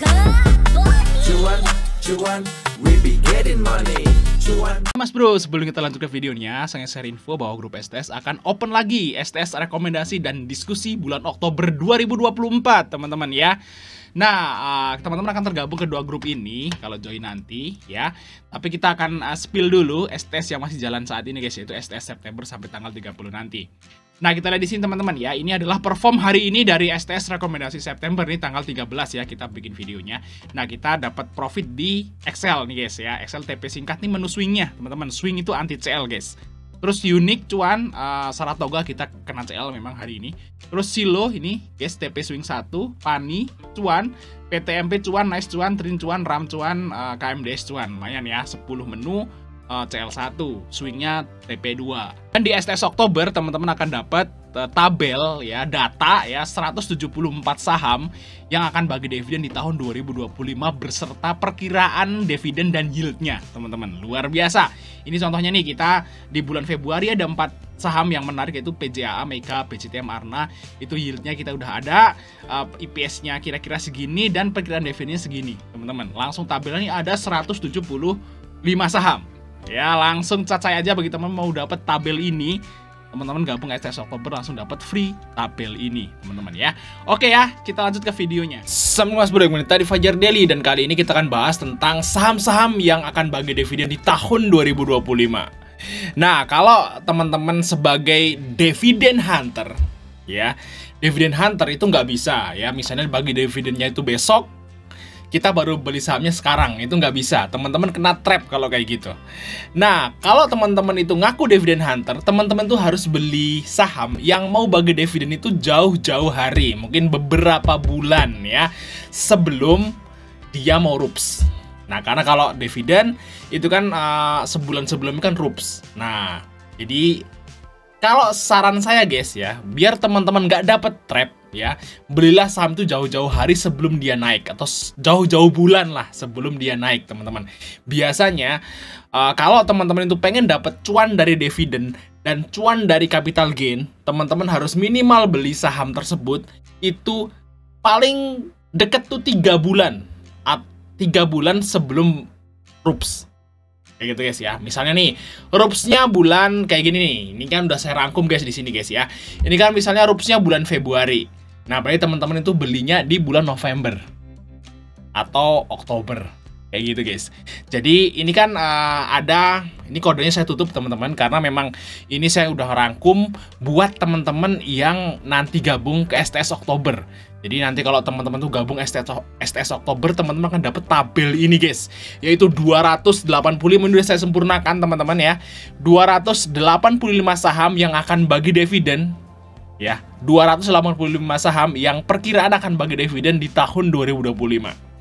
Cuan, cuan, we be getting money. Cuan. Mas bro, sebelum kita lanjut ke videonya, saya share info bahwa grup STS akan open lagi STS rekomendasi dan diskusi bulan Oktober 2024, teman-teman ya. Nah, teman-teman akan tergabung ke dua grup ini kalau join nanti ya. Tapi kita akan spill dulu STS yang masih jalan saat ini guys, yaitu STS September sampai tanggal 30 nanti. Nah, kita lihat di sini teman-teman ya. Ini adalah perform hari ini dari STS rekomendasi September nih tanggal 13 ya, kita bikin videonya. Nah, kita dapat profit di Excel nih guys ya. Excel TP singkat nih menu swingnya, teman-teman. Swing itu anti CL guys. Terus unik cuan, Saratoga kita kena CL memang hari ini. Terus Silo ini guys, TP swing 1, Pani cuan, PTMP cuan, Nice cuan, Trin cuan, Ram cuan, KMDS cuan. Lumayan ya, 10 menu CL1, swingnya TP2. Dan di STS Oktober teman-teman akan dapat tabel ya, data ya, 174 saham yang akan bagi dividen di tahun 2025 beserta perkiraan dividen dan yieldnya, teman-teman. Luar biasa. Ini contohnya nih, kita di bulan Februari ada 4 saham yang menarik, yaitu PJAA, Mega, PCTM, Arna. Itu yieldnya kita udah ada, IPS-nya kira-kira segini dan perkiraan dividennya segini, teman-teman. Langsung tabelnya ada 175 saham. Ya, langsung cacai aja bagi teman mau dapat tabel ini. Teman-teman gabung STS Oktober langsung dapat free tabel ini, teman-teman ya. Oke ya, kita lanjut ke videonya. Assalamualaikum mas bro, tadi Fajar Daily, dan kali ini kita akan bahas tentang saham-saham yang akan bagi dividen di tahun 2025. Nah, kalau teman-teman sebagai dividen hunter ya, dividen hunter itu nggak bisa ya, misalnya bagi dividennya itu besok, kita baru beli sahamnya sekarang, itu nggak bisa. Teman-teman kena trap kalau kayak gitu. Nah, kalau teman-teman itu ngaku dividen hunter, teman-teman tuh harus beli saham yang mau bagi dividen itu jauh-jauh hari, mungkin beberapa bulan ya, sebelum dia mau rups. Nah, karena kalau dividen itu kan sebulan sebelumnya kan rups. Nah, jadi kalau saran saya guys ya, biar teman-teman nggak dapet trap ya, belilah saham itu jauh-jauh hari sebelum dia naik, atau jauh-jauh bulan lah sebelum dia naik, teman-teman. Biasanya kalau teman-teman itu pengen dapat cuan dari dividen dan cuan dari capital gain, teman-teman harus minimal beli saham tersebut itu paling deket tuh 3 bulan, 3 bulan sebelum rups. Kayak gitu guys ya. Misalnya nih, rupsnya bulan kayak gini nih. Ini kan udah saya rangkum guys di sini guys ya. Ini kan misalnya rupsnya bulan Februari. Nah, berarti teman-teman itu belinya di bulan November atau Oktober. Kayak gitu guys. Jadi ini kan ada, ini kodenya saya tutup teman-teman, karena memang ini saya udah rangkum buat teman-teman yang nanti gabung ke STS Oktober. Jadi nanti kalau teman-teman tuh gabung STS Oktober, teman-teman akan dapat tabel ini guys, yaitu 285, ini udah saya sempurnakan teman-teman ya. 285 saham yang akan bagi dividen ya. 285 saham yang perkiraan akan bagi dividen di tahun 2025.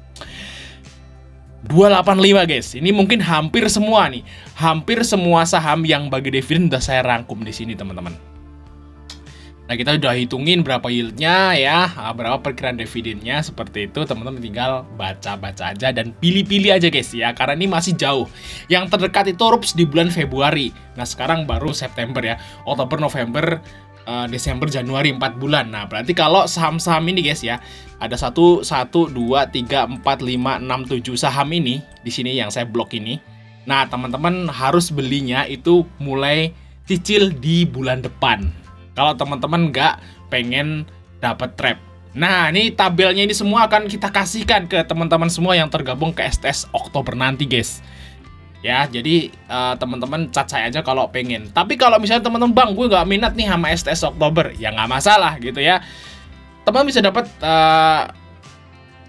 285 guys. Ini mungkin hampir semua nih. Hampir semua saham yang bagi dividen udah saya rangkum di sini, teman-teman. Nah, kita udah hitungin berapa yieldnya ya, berapa perkiraan dividennya, seperti itu. Teman-teman tinggal baca-baca aja dan pilih-pilih aja guys ya, karena ini masih jauh. Yang terdekat itu rups di bulan Februari. Nah, sekarang baru September ya. Oktober, November, Desember, Januari, 4 bulan. Nah, berarti kalau saham-saham ini guys ya, ada 1, 2, 3, 4, 5, 6, 7 saham ini di sini yang saya blok ini. Nah, teman-teman harus belinya itu mulai cicil di bulan depan, kalau teman-teman nggak pengen dapat trap. Nah, ini tabelnya ini semua akan kita kasihkan ke teman-teman semua yang tergabung ke STS Oktober nanti guys. Ya, jadi teman-teman cacai aja kalau pengen. Tapi kalau misalnya teman-teman, bang, gue nggak minat nih sama STS Oktober, ya nggak masalah gitu ya. Teman bisa dapat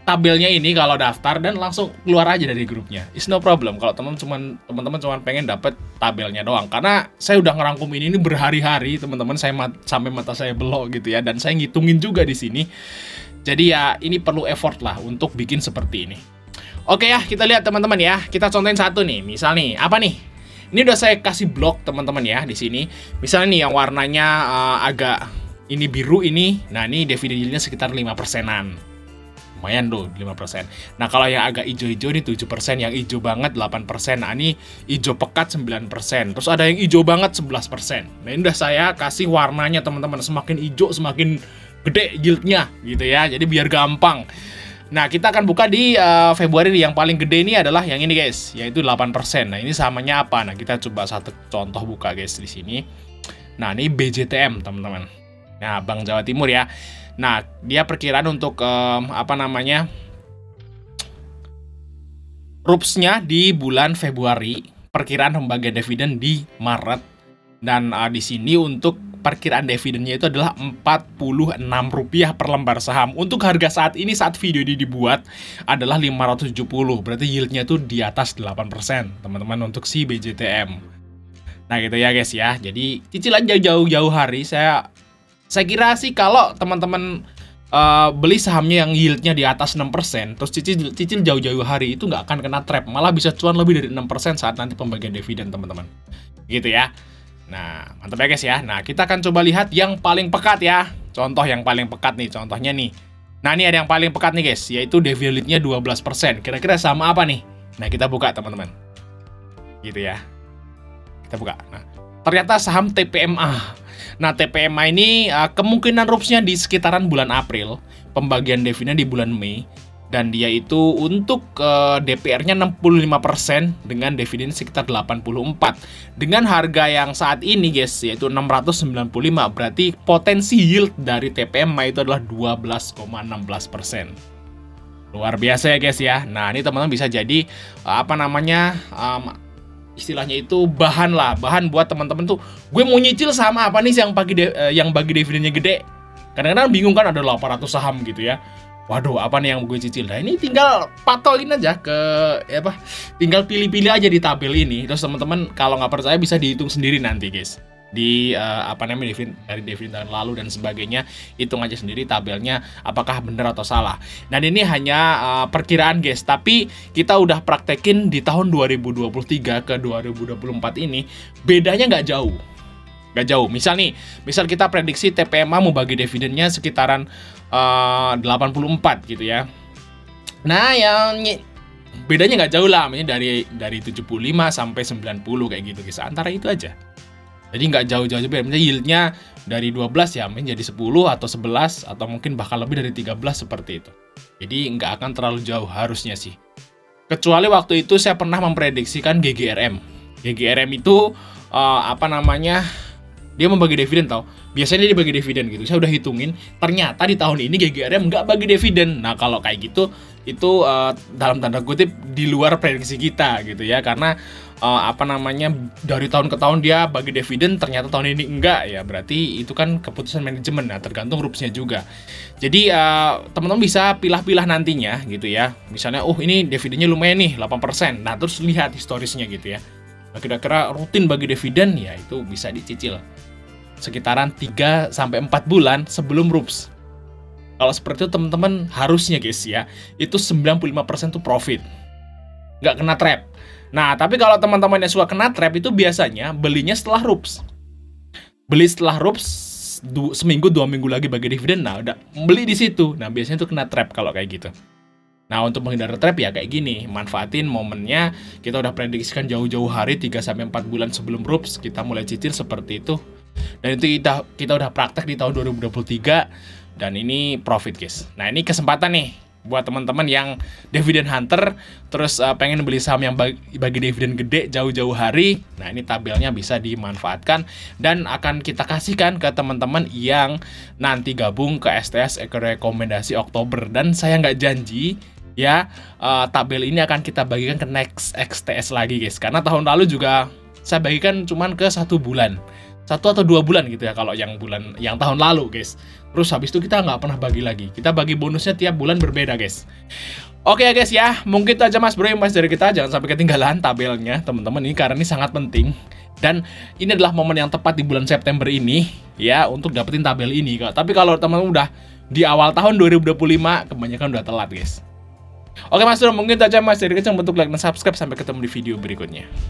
tabelnya ini kalau daftar dan langsung keluar aja dari grupnya. It's no problem kalau teman-teman cuma pengen dapat tabelnya doang. Karena saya udah ngerangkum ini berhari-hari, teman-teman. Saya sampai mata saya belok gitu ya, dan saya ngitungin juga di sini. Jadi ya ini perlu effort lah untuk bikin seperti ini. Oke ya, kita lihat teman-teman ya. Kita contohin satu nih. Misal nih, apa nih? Ini udah saya kasih blok teman-teman ya di sini. Misalnya nih yang warnanya agak ini biru ini. Nah, ini dividen yieldnya sekitar 5%-an. Lumayan tuh 5%. Nah, kalau yang agak hijau-hijau ini 7%, yang hijau banget 8%. Nah, ini hijau pekat 9%. Terus ada yang hijau banget 11%. Nah, ini udah saya kasih warnanya teman-teman. Semakin hijau semakin gede yieldnya gitu ya. Jadi biar gampang. Nah, kita akan buka di Februari yang paling gede ini adalah yang ini guys, yaitu 8%. Nah, ini samanya apa? Nah, kita coba satu contoh buka guys di sini. Nah, ini BJTM, teman-teman. Nah, Bank Jawa Timur ya. Nah, dia perkiraan untuk RUPS-nya di bulan Februari, perkiraan pembagian dividen di Maret. Dan di sini untuk perkiraan dividennya itu adalah Rp46 per lembar saham. Untuk harga saat ini, saat video ini dibuat, adalah 570. Berarti yieldnya itu di atas 8%, teman-teman, untuk si BJTM. Nah, gitu ya guys ya. Jadi, cicilan jauh-jauh hari, saya kira sih kalau teman-teman beli sahamnya yang yieldnya di atas 6%, terus cicil jauh-jauh hari, itu nggak akan kena trap. Malah bisa cuan lebih dari 6% saat nanti pembagian dividen, teman-teman. Gitu ya. Nah, mantap ya guys ya. Nah, kita akan coba lihat yang paling pekat ya. Contoh yang paling pekat nih, contohnya nih. Nah, ini ada yang paling pekat nih guys, yaitu dividen yieldnya 12%. Kira-kira sama apa nih? Nah, kita buka teman-teman. Gitu ya. Kita buka. Nah, ternyata saham TPMA. Nah, TPMA ini kemungkinan RUPS-nya di sekitaran bulan April, pembagian dividen di bulan Mei. Dan dia itu untuk DPR-nya 65% dengan dividen sekitar 84. Dengan harga yang saat ini guys, yaitu 695, berarti potensi yield dari TPMA itu adalah 12,16%. Luar biasa ya guys ya. Nah, ini teman-teman bisa jadi istilahnya itu bahan buat teman-teman tuh. Gue mau nyicil sama apa nih yang bagi dividennya gede. Kadang-kadang bingung kan, ada 800 saham gitu ya. Waduh, apa nih yang gue cicil? Nah, ini tinggal patokin aja tinggal pilih-pilih aja di tabel ini. Terus teman-teman kalau nggak percaya bisa dihitung sendiri nanti guys. Di dari dividen tahun lalu dan sebagainya, hitung aja sendiri tabelnya apakah benar atau salah. Dan ini hanya perkiraan guys, tapi kita udah praktekin di tahun 2023 ke 2024 ini, bedanya nggak jauh. Misal kita prediksi TPMA mau bagi dividennya sekitaran 84 gitu ya. Nah, yang bedanya nggak jauh lah, dari 75 sampai 90 kayak gitu guys. Antara itu aja. Jadi nggak jauh-jauh beda. Yieldnya dari 12 ya menjadi 10 atau 11 atau mungkin bahkan lebih dari 13 seperti itu. Jadi nggak akan terlalu jauh harusnya sih. Kecuali waktu itu saya pernah memprediksikan GGRM. GGRM itu dia membagi dividen tau. Biasanya dia bagi dividen gitu. Saya udah hitungin, ternyata di tahun ini GGRM nggak bagi dividen. Nah, kalau kayak gitu, itu dalam tanda kutip di luar prediksi kita gitu ya. Karena dari tahun ke tahun dia bagi dividen, ternyata tahun ini enggak ya. Berarti itu kan keputusan manajemen. Nah, tergantung RUPS-nya juga. Jadi teman-teman bisa pilah-pilah nantinya gitu ya. Misalnya, ini dividennya lumayan nih, 8%. Nah, terus lihat historisnya gitu ya. Nah, kira-kira rutin bagi dividen ya itu bisa dicicil sekitaran 3-4 bulan sebelum RUPS. Kalau seperti itu teman-teman harusnya guys ya, itu 95% tuh profit. Nggak kena trap. Nah, tapi kalau teman-teman yang suka kena trap itu biasanya belinya setelah RUPS. Beli setelah RUPS seminggu 2 minggu lagi bagi dividen, nah udah beli di situ. Nah, biasanya tuh kena trap kalau kayak gitu. Nah, untuk menghindari trap ya kayak gini, manfaatin momennya. Kita udah prediksikan jauh-jauh hari, 3-4 bulan sebelum RUPS, kita mulai cicil seperti itu. Dan itu kita udah praktek di tahun 2023, dan ini profit guys. Nah, ini kesempatan nih buat teman-teman yang dividend hunter, terus pengen beli saham yang bagi dividen gede jauh-jauh hari. Nah, ini tabelnya bisa dimanfaatkan dan akan kita kasihkan ke teman-teman yang nanti gabung ke STS rekomendasi Oktober. Dan saya nggak janji ya, tabel ini akan kita bagikan ke next XTS lagi guys, karena tahun lalu juga saya bagikan cuman ke 1 bulan, 1 atau 2 bulan gitu ya kalau yang tahun lalu guys. Terus habis itu kita nggak pernah bagi lagi, kita bagi bonusnya tiap bulan berbeda guys. Oke ya guys ya, mungkin itu aja mas bro yang bahas dari kita. Jangan sampai ketinggalan tabelnya teman-teman ini, karena ini sangat penting. Dan ini adalah momen yang tepat di bulan September ini ya untuk dapetin tabel ini. Tapi kalau teman-teman udah di awal tahun 2025, kebanyakan udah telat guys. Oke mas bro, mungkin itu aja mas dari kita, bentuk like dan subscribe. Sampai ketemu di video berikutnya.